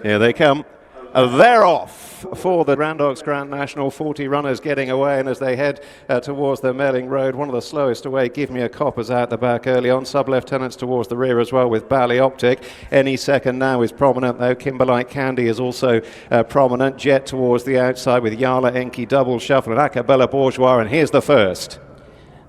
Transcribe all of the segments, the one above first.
Here they come. They're off for the Randox Grand National. 40 runners getting away, and as they head towards the Melling Road, one of the slowest away, Give Me a Copper's out the back early on. Sub-lieutenants towards the rear as well with Bally Optic. Any second now is prominent though. Kimberlite Candy is also prominent. Jet towards the outside with Yala Enki, Double Shuffle and Acapella Bourgeois, and here's the first.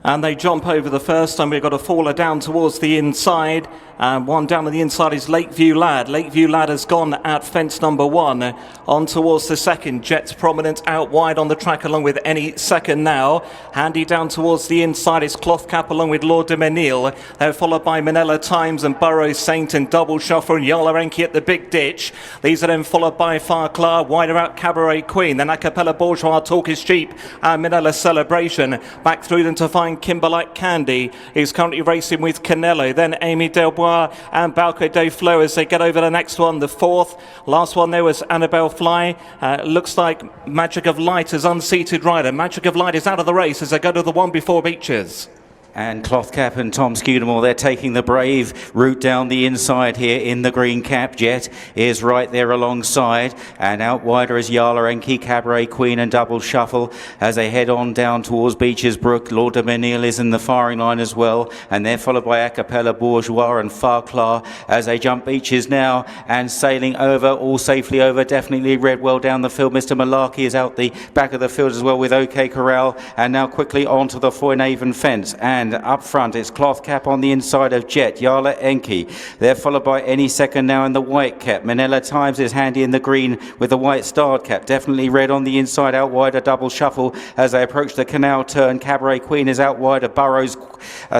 And they jump over the first, and we've got a faller down towards the inside. And one down on the inside is Lakeview Lad. Lakeview Lad has gone at fence number 1. On towards the second. Jet's prominent out wide on the track along with Any Second Now. Handy down towards the inside is Cloth Cap along with Lord de Menil. They're followed by Minella Times and Burrow Saint and Double Shuffle and Yala Enki at the big ditch. These are then followed by Farclar, wider out Cabaret Queen. Then Acapella Bourgeois, Talk is Cheap and Minella Celebration. Back through them to find Kimberlite Candy. He's currently racing with Canelo. Then Amy Delbois and Balco de Flo as they get over the next one, the fourth. Last one there was Annabelle Fly. Looks like Magic of Light is unseated rider. Magic of Light is out of the race as they go to the one before Beaches. And Cloth Cap and Tom Scudamore, they're taking the brave route down the inside here in the green cap. Jet is right there alongside, and out wider is Yala Enki, Cabaret Queen and Double Shuffle as they head on down towards Beaches Brook. Lord de Menil is in the firing line as well, and they're followed by Acapella Bourgeois and Farclar as they jump Beaches now and sailing over, all safely over, definitely read well down the field. Mr. Malarkey is out the back of the field as well with OK Corral, and now quickly onto the Foynaven fence. And up front it's Cloth Cap on the inside of Jet, Yala Enki. They're followed by Any Second Now in the white cap. Minella Times is handy in the green with the white starred cap. Definitely red on the inside, out wide a Double Shuffle as they approach the canal turn. Cabaret Queen is out wide, a Burrows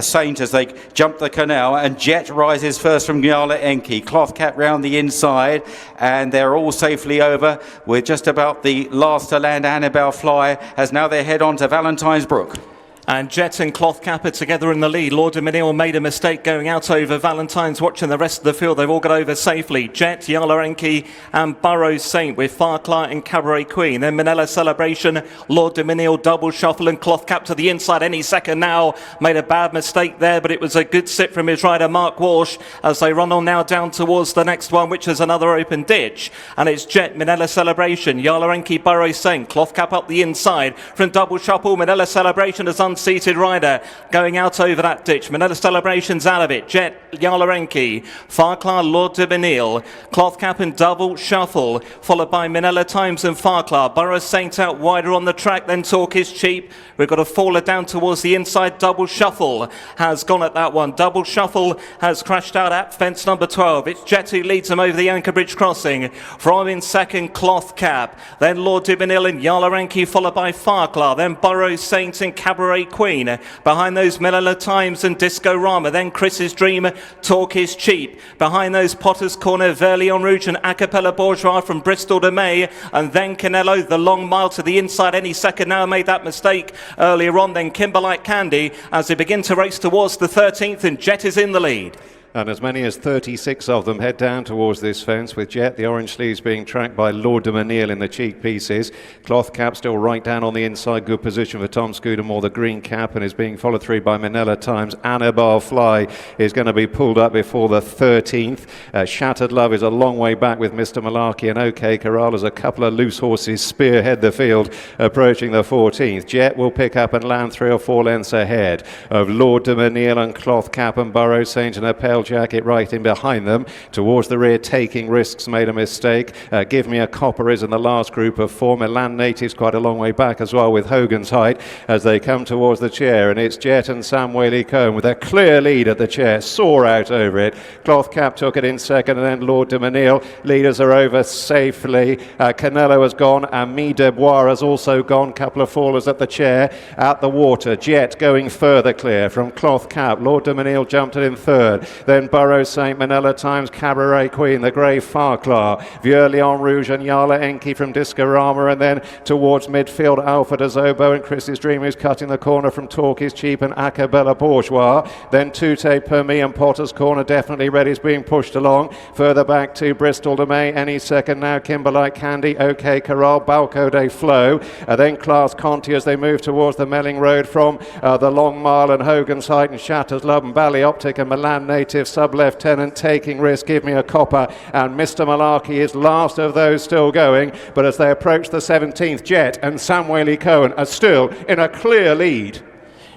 Saint as they jump the canal, and Jet rises first from Yala Enki. Cloth Cap round the inside, and they're all safely over with just about the last to land. Annabelle Fly as now they head on to Valentine's Brook. And Jet and Cloth Cap are together in the lead. Lord de Menil made a mistake going out over Valentine's, watching the rest of the field. They've all got over safely. Jet, Yala Enki and Burrow Saint with Farclar and Cabaret Queen. Then Minella Celebration, Lord de Menil, Double Shuffle and Cloth Cap to the inside. Any second now. Made a bad mistake there, but it was a good sit from his rider Mark Walsh as they run on now down towards the next one, which is another open ditch. And it's Jet, Minella Celebration, Yala Enki, Burrow Saint, Cloth Cap up the inside from Double Shuffle. Minella Celebration is unseated rider going out over that ditch. Minella Celebration's out of it. Jet, Yala Enki, Farclar, Lord de Menil, Cloth Cap and Double Shuffle, followed by Minella Times and Farclar. Burrow Saint out wider on the track, then Talk is Cheap. We've got a faller down towards the inside. Double Shuffle has gone at that one. Double Shuffle has crashed out at fence number 12. It's Jet who leads them over the Anchor Bridge crossing. From in second, Cloth Cap. Then Lord de Menil and Yala Enki, followed by Farclar. Then Burrow Saint and Cabaret Queen. Behind those, Minella Times and Disco Rama. Then Chris's Dream, Talk is Cheap. Behind those, Potter's Corner, Verlion Rouge and Acapella Bourgeois from Bristol to May. And then Canelo, the long mile to the inside. Any second now made that mistake earlier on. Then Kimberlite Candy as they begin to race towards the 13th, and Jet is in the lead. And as many as 36 of them head down towards this fence, with Jet, the orange sleeves, being tracked by Lord de Menil in the cheek pieces. Cloth Cap still right down on the inside, good position for Tom Scudamore, the green cap, and is being followed through by Minella Times. Annabelle Fly is going to be pulled up before the 13th. Shattered Love is a long way back with Mr. Malarkey, and OK Corral as a couple of loose horses spearhead the field approaching the 14th. Jet will pick up and land 3 or 4 lengths ahead of Lord de Menil and Cloth Cap and Burrow Saint, and a pale jacket right in behind them. Towards the rear, Taking Risks made a mistake. Give Me a Copper is in the last group of 4. Milan Natives quite a long way back as well with Hogan's Height as they come towards the chair, and it's Jet and Sam Whaley-Cohn with a clear lead at the chair. Soar out over it. Cloth Cap took it in second, and then Lord de Menil. Leaders are over safely. Canelo has gone, and Mi Debois has also gone. Couple of fallers at the chair. Out the water, Jet going further clear from Cloth Cap. Lord de Menil jumped it in third. Then Burrow Saint, Minella Times, Cabaret Queen, the grey Farclar, Vieux-Lion Rouge and Yala Enki from Discorama, and then towards midfield, Alpha de Zobo and Chris's Dream, who's cutting the corner from Talk is Cheap and Acapella Bourgeois. Then Tute Permis and Potter's Corner definitely ready, is being pushed along. Further back to Bristol de May, any second now, Kimberlite Candy, OK Corral, Balco de Flo, then Class Conti as they move towards the Melling Road from the Long Mile and Hogan's Height and Shatters Love and Bally Optic and Milan Native Aggressive Sub-Lieutenant taking risk, Give Me a Copper, and Mr. Malarkey is last of those still going. But as they approach the 17th, Jet and Samuel Cohen are still in a clear lead.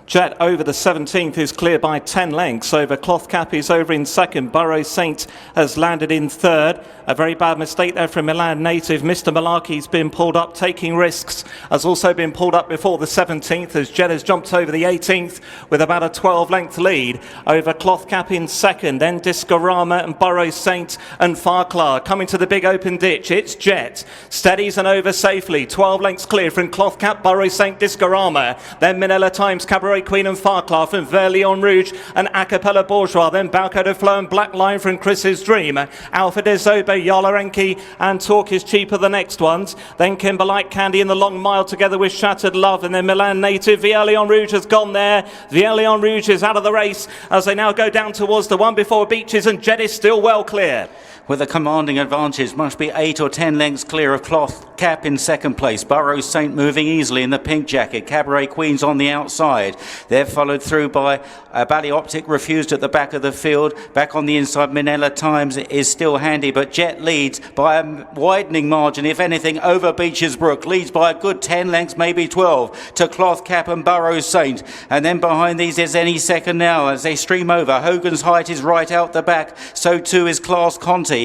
Jet over the 17th is clear by 10 lengths. Over Cloth Cap is over in second. Burrow Saint has landed in third. A very bad mistake there from Milan native. Mr. Malarkey's been pulled up, taking risks. Has also been pulled up before the 17th as Jet has jumped over the 18th with about a 12-length lead. Over Cloth Cap in second. Then Discorama and Burrow Saint and Farclar coming to the big open ditch. It's Jet. Steadies and over safely. 12 lengths clear from Cloth Cap, Burrow Saint, Discorama. Then Minella Times, Cabaret Queen and Farclar from Verlion Rouge and Acapella Bourgeois. Then Balco de Flo and Black Line from Chris's Dream. Alpha de Zobe, Yolarenki and Talk is Cheaper the next ones. Then Kimberlite Candy in the long mile together with Shattered Love. And then Milan native Verlion Rouge has gone there. Verlion Rouge is out of the race as they now go down towards the one before Beaches, and Jet is still well clear. With a commanding advantage, must be 8 or 10 lengths clear of Cloth Cap in second place. Burrow Saint moving easily in the pink jacket. Cabaret Queen's on the outside. They're followed through by Ballyoptic, refused at the back of the field. Back on the inside, Minella Times is still handy, but Jet leads by a widening margin, if anything, over Beeches Brook. Leads by a good 10 lengths, maybe 12, to Cloth Cap and Burrow Saint. And then behind these is Any Second Now as they stream over. Hogan's Height is right out the back. So too is Class Conti.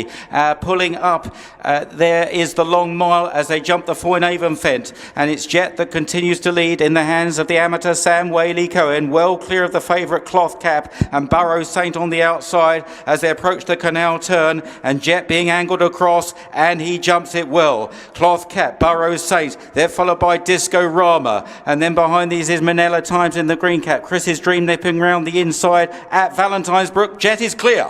Pulling up, there is the long mile as they jump the Foynaven Fent, and it's Jet that continues to lead in the hands of the amateur Sam Whaley Cohen, well clear of the favourite Cloth Cap, and Burrow Saint on the outside as they approach the canal turn, and Jet being angled across, and he jumps it well. Cloth Cap, Burrow Saint, they're followed by Disco Rama, and then behind these is Minella Times in the green cap. Chris's Dream nipping round the inside at Valentine's Brook. Jet is clear.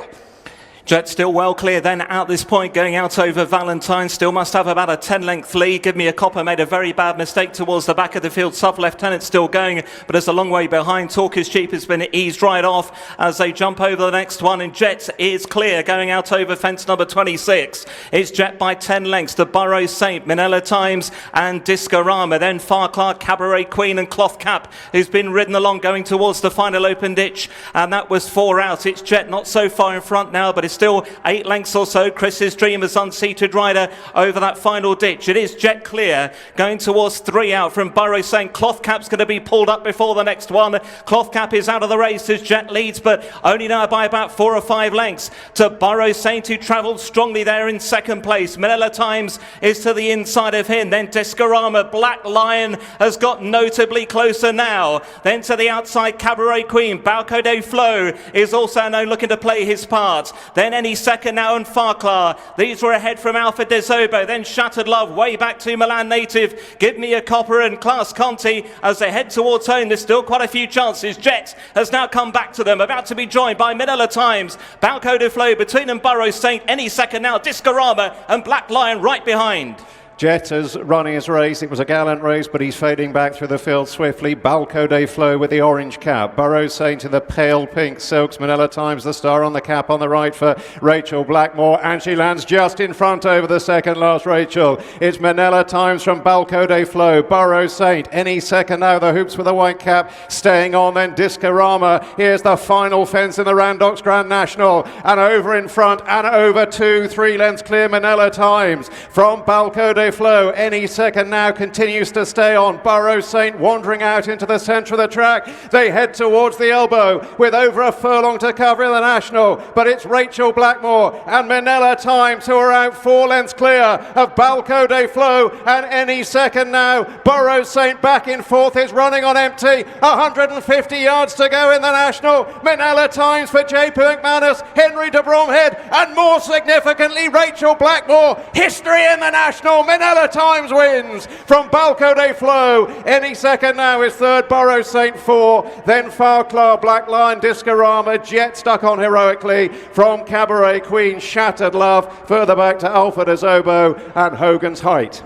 Jet still well clear then at this point, going out over Valentine. Still must have about a 10-length lead. Give Me a Copper made a very bad mistake towards the back of the field. Sub-Lieutenant still going, but it's a long way behind. Talk is Cheap has been eased right off as they jump over the next one, and Jet is clear going out over fence number 26. It's Jet by 10 lengths to Burrow Saint, Minella Times and Discorama. Then Farclar, Cabaret Queen and Cloth Cap, who's been ridden along going towards the final open ditch, and that was 4 out. It's Jet not so far in front now, but it's still 8 lengths or so. Chris's Dream is unseated rider over that final ditch. It is Jet clear going towards 3 out from Burrow Saint. Cloth Cap's going to be pulled up before the next one. Cloth Cap is out of the race as Jet leads, but only now by about 4 or 5 lengths to Burrow Saint, who travelled strongly there in second place. Minella Times is to the inside of him. Then Discorama, Black Lion has got notably closer now. Then to the outside, Cabaret Queen. Balco de Flo is also now looking to play his part. Then Any Second Now and Farclar. These were ahead from Alpha de Zobo. Then Shattered Love way back to Milan native. Give Me a Copper and Class Conti as they head towards home. There's still quite a few chances. Jet has now come back to them, about to be joined by Minella Times. Balco de Flo between them, Burrow Saint. Any Second Now, Discorama and Black Lion right behind. Jet has run his race. It was a gallant race, but he's fading back through the field swiftly. Balco de Flo with the orange cap. Burrow Saint in the pale pink silks. Minella Times, the star on the cap on the right for Rachael Blackmore. And she lands just in front over the second last Rachael. It's Minella Times from Balco de Flo. Burrow Saint, Any Second Now. The hoops with the white cap staying on. Then Discorama. Here's the final fence in the Randox Grand National. And over in front and over 2-3 lengths clear Minella Times from Balco de Flo. Any Second Now continues to stay on. Burrow Saint wandering out into the centre of the track. They head towards the elbow with over a furlong to cover in the National, but it's Rachael Blackmore and Minella Times who are out 4 lengths clear of Balco de Flo and Any Second Now. Burrow Saint back in 4th is running on empty. 150 yards to go in the National. Minella Times for J P McManus, Henry de Bromhead, and more significantly Rachael Blackmore. History in the National. Minella Times wins from Balco de Flo. Any Second Now is 3rd, Burrow Saint 4, then Farclar, Black Lion, Discorama, Jet stuck on heroically from Cabaret Queen, Shattered Love, further back to Alpha de Zobo and Hogan's Height.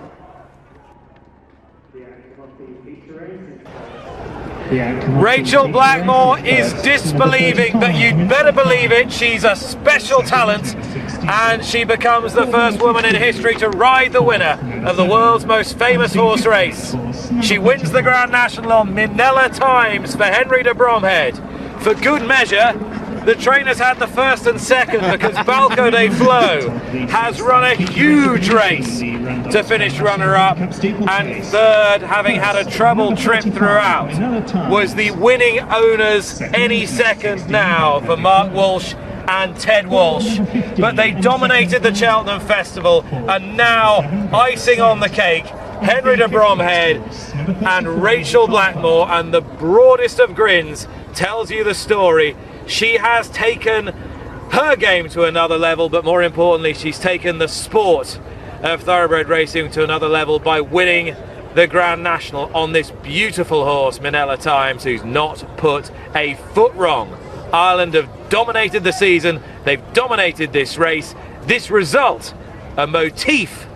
Rachael Blackmore is disbelieving, but you'd better believe it. She's a special talent, and she becomes the first woman in history to ride the winner of the world's most famous horse race. She wins the Grand National on Minella Times for Henry de Bromhead. For good measure, the trainers had the first and second because Balco de Flo has run a huge race to finish runner-up, and third, having had a troubled trip throughout, was the winning owners Any Second Now for Mark Walsh and Ted Walsh. But they dominated the Cheltenham Festival, and now, icing on the cake, Henry de Bromhead and Rachael Blackmore, and the broadest of grins tells you the story. She has taken her game to another level, but more importantly, she's taken the sport of thoroughbred racing to another level by winning the Grand National on this beautiful horse, Minella Times, who's not put a foot wrong. Ireland have dominated the season, they've dominated this race. This result, a motif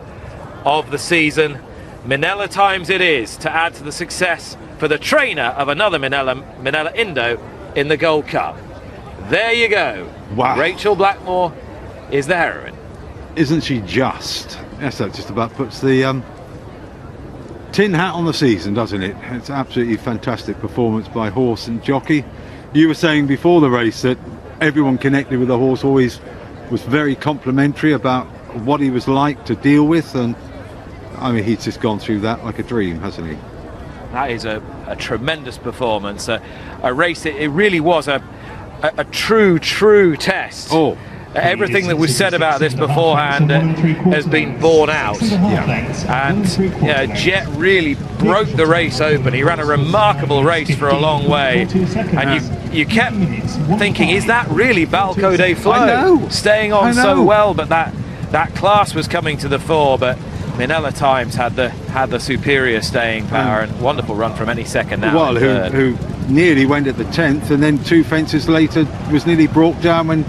of the season. Minella Times it is, to add to the success for the trainer of another Minella Indo in the Gold Cup. There you go. Wow. Rachael Blackmore is the heroine. Isn't she just? Yes, that just about puts the tin hat on the season, doesn't it? It's absolutely fantastic performance by horse and jockey. You were saying before the race that everyone connected with the horse always was very complimentary about what he was like to deal with, and I mean, he's just gone through that like a dream, hasn't he? That is a tremendous performance. A race, it really was a true test. Oh. Everything that was said about this beforehand has been borne out. And Jet really broke the race open. He ran a remarkable race for a long way, and you kept thinking, is that really Balco de Flo staying on so well? But that class was coming to the fore. But Minella Times had the superior staying power, and wonderful run from Any Second Now. Well, who nearly went at the 10th, and then 2 fences later was nearly brought down when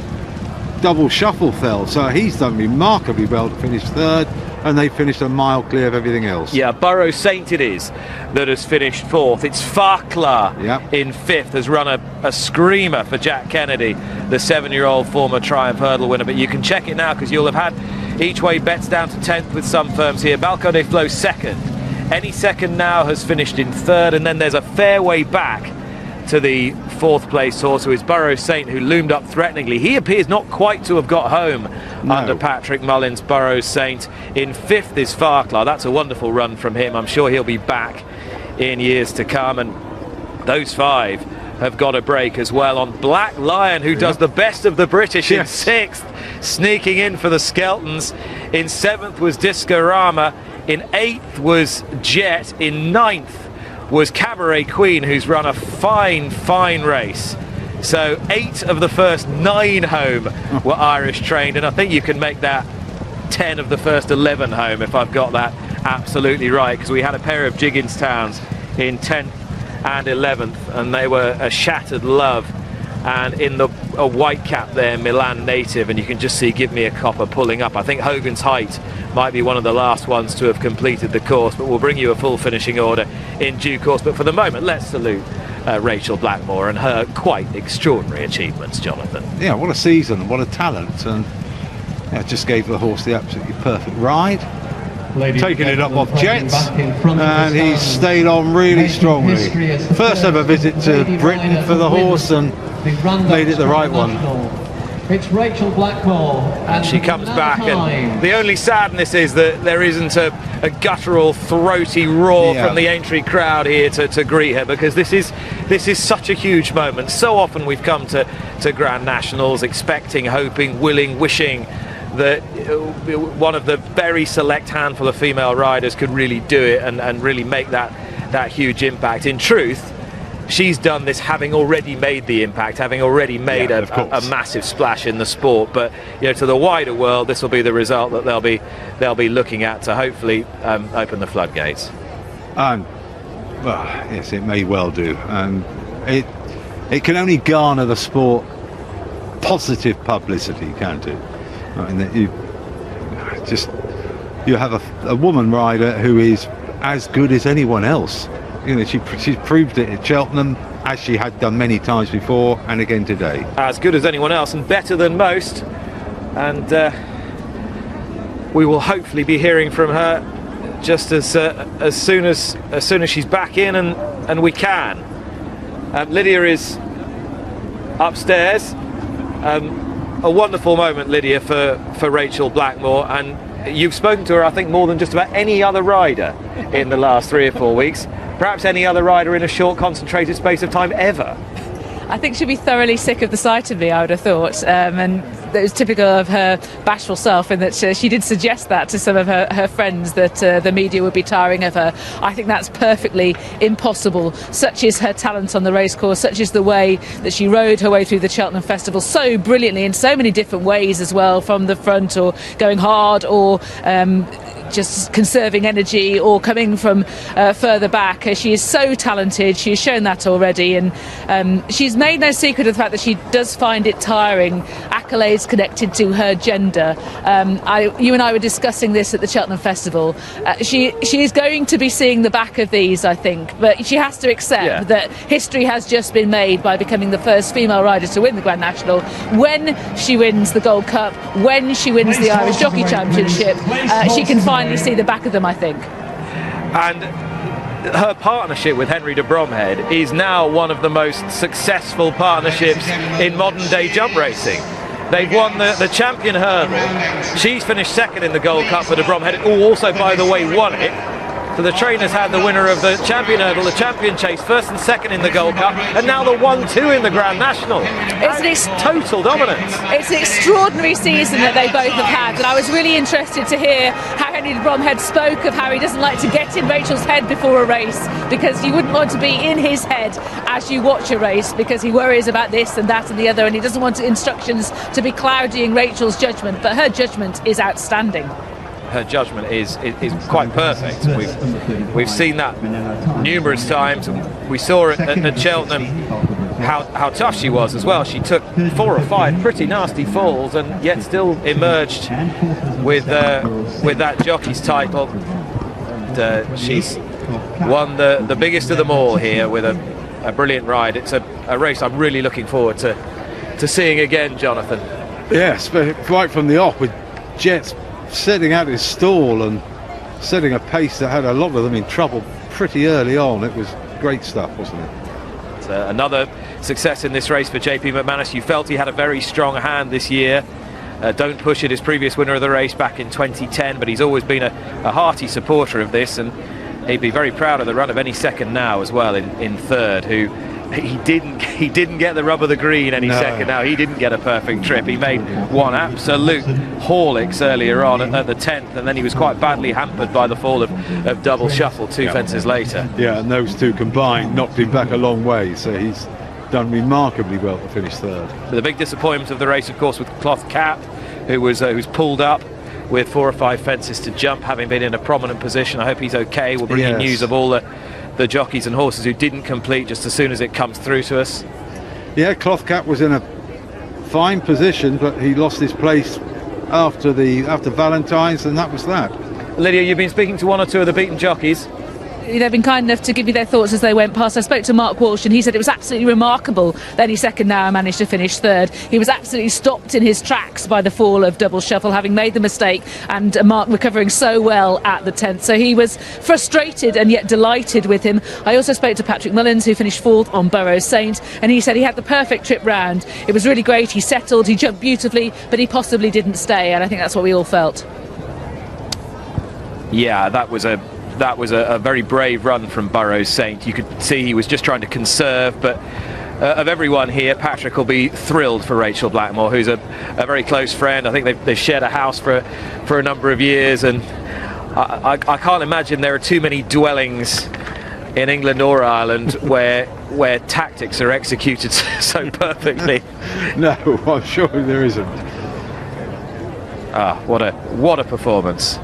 double shuffle fell. So he's done remarkably well to finish third, and they finished a mile clear of everything else. Yeah, Burrow Saint it is that has finished fourth. It's Farcla in fifth, has run a screamer for Jack Kennedy, the 7-year-old former Triumph Hurdle winner. But you can check it now, because you'll have had each way bets down to 10th with some firms here. Balco de Flo second. Any Second Now has finished in third, and then there's a fair way back to the fourth place horse, who is Burrow Saint, who loomed up threateningly. He appears not quite to have got home under Patrick Mullins. Burrow Saint in fifth is Farcla. That's a wonderful run from him. I'm sure he'll be back in years to come, and those 5 have got a break as well on Black Lion, who does the best of the British in sixth, sneaking in for the Skeltons. In seventh was Discorama, in eighth was Jet, in ninth was Cabaret Queen, who's run a fine race. So 8 of the first 9 home were Irish trained, and I think you can make that 10 of the first 11 home, if I've got that absolutely right, because we had a pair of Jiggins Towns in 10th and 11th, and they were a Shattered Love, and in a white cap there, Milan native, and you can just see Give Me a Copper pulling up. I think Hogan's Height might be one of the last ones to have completed the course, but we'll bring you a full finishing order in due course. But for the moment, let's salute Rachael Blackmore and her quite extraordinary achievements, Jonathan. Yeah, what a season, what a talent, and just gave the horse the absolutely perfect ride. Taking it up off Jet, and he's stayed on really strongly. First ever visit to Britain for the horse, and made it the right one. It's Rachael Blackmore, and she comes back, and the only sadness is that there isn't a guttural, throaty roar from the Aintree crowd here to greet her, because this is such a huge moment. So often we've come to Grand Nationals expecting, hoping, willing, wishing that one of the very select handful of female riders could really do it and really make that huge impact. In truth, she's done this having already made the impact, having already made a massive splash in the sport. But to the wider world, this will be the result that they'll be looking at to hopefully open the floodgates. Well, yes, it may well do, and it can only garner the sport positive publicity, can't it? I mean, that you have a woman rider who is as good as anyone else. She's proved it at Cheltenham, as she had done many times before, and again today. As good as anyone else, and better than most. And we will hopefully be hearing from her just as soon as she's back in, and we can. Lydia is upstairs A wonderful moment, Lydia, for Rachael Blackmore, and you've spoken to her, I think, more than just about any other rider in the last 3 or 4 weeks, perhaps any other rider in a short, concentrated space of time ever. I think she'd be thoroughly sick of the sight of me, I would have thought, and it was typical of her bashful self in that she did suggest that to some of her friends, that the media would be tiring of her. I think that's perfectly impossible. Such is her talent on the racecourse, such is the way that she rode her way through the Cheltenham Festival so brilliantly in so many different ways as well, from the front or going hard or just conserving energy or coming from further back. She is so talented, she's shown that already, and she's made no secret of the fact that she does find it tiring. Accolades connected to her gender. You and I were discussing this at the Cheltenham Festival. She is going to be seeing the back of these, I think, but she has to accept that history has just been made by becoming the first female rider to win the Grand National. When she wins the Gold Cup, when she wins the Irish Jockey Championship, she can finally see the back of them, I think. And her partnership with Henry de Bromhead is now one of the most successful partnerships in modern day jump racing. They've won the champion hurdle. She's finished second in the Gold Cup for de Bromhead, who also, by the way, won it. So the trainers had the winner of the champion hurdle, the champion chase, first and second in the Gold Cup, and now the 1-2 in the Grand National. It's total dominance. It's an extraordinary season that they both have had, and I was really interested to hear how Henry de Bromhead spoke of how he doesn't like to get in Rachel's head before a race, because you wouldn't want to be in his head as you watch a race, because he worries about this and that and the other, and he doesn't want instructions to be clouding Rachel's judgment, but her judgment is outstanding. Her judgment is quite perfect. We've seen that numerous times. We saw it at Cheltenham how tough she was as well. She took 4 or 5 pretty nasty falls and yet still emerged with that jockey's title. And, she's won the biggest of them all here with a brilliant ride. It's a race I'm really looking forward to seeing again, Jonathan. Yes, but right from the off, with Jet setting out his stall and setting a pace that had a lot of them in trouble pretty early on. It was great stuff, wasn't it? It's another success in this race for J P McManus. You felt he had a very strong hand this year. Don't Push It, his previous winner of the race back in 2010, but he's always been a hearty supporter of this, and he'd be very proud of the run of any second now as well in third, who he didn't get the rub of the green any second now. He didn't get a perfect trip. He made one absolute Horlicks earlier on at the 10th, and then he was quite badly hampered by the fall of Double Shuffle two fences later. Yeah, and those two combined knocked him back a long way, so he's done remarkably well to finish third. But the big disappointment of the race, of course, with Cloth Cap, who was pulled up with 4 or 5 fences to jump, having been in a prominent position. I hope he's okay. We'll bring you news of all the jockeys and horses who didn't complete just as soon as it comes through to us. Yeah, Cloth Cap was in a fine position, but he lost his place after Valentine's, and that was that. Lydia, you've been speaking to 1 or 2 of the beaten jockeys. They've been kind enough to give me their thoughts as they went past. I spoke to Mark Walsh, and he said it was absolutely remarkable that he second now managed to finish third. He was absolutely stopped in his tracks by the fall of Double Shuffle, having made the mistake, and Mark recovering so well at the 10th. So he was frustrated and yet delighted with him. I also spoke to Patrick Mullins, who finished 4th on Burrows Saint, and he said he had the perfect trip round. It was really great. He settled, he jumped beautifully, but he possibly didn't stay, and I think that's what we all felt. Yeah, that was a very brave run from Burrows Saint. You could see he was just trying to conserve, but of everyone here, Patrick will be thrilled for Rachael Blackmore, who's a very close friend. I think they've shared a house for a number of years, and I can't imagine there are too many dwellings in England or Ireland where tactics are executed so perfectly. No, I'm sure there isn't. What a performance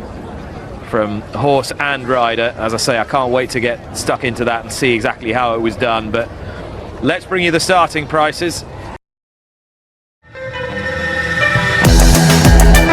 from horse and rider. As I say, I can't wait to get stuck into that and see exactly how it was done, but let's bring you the starting prices.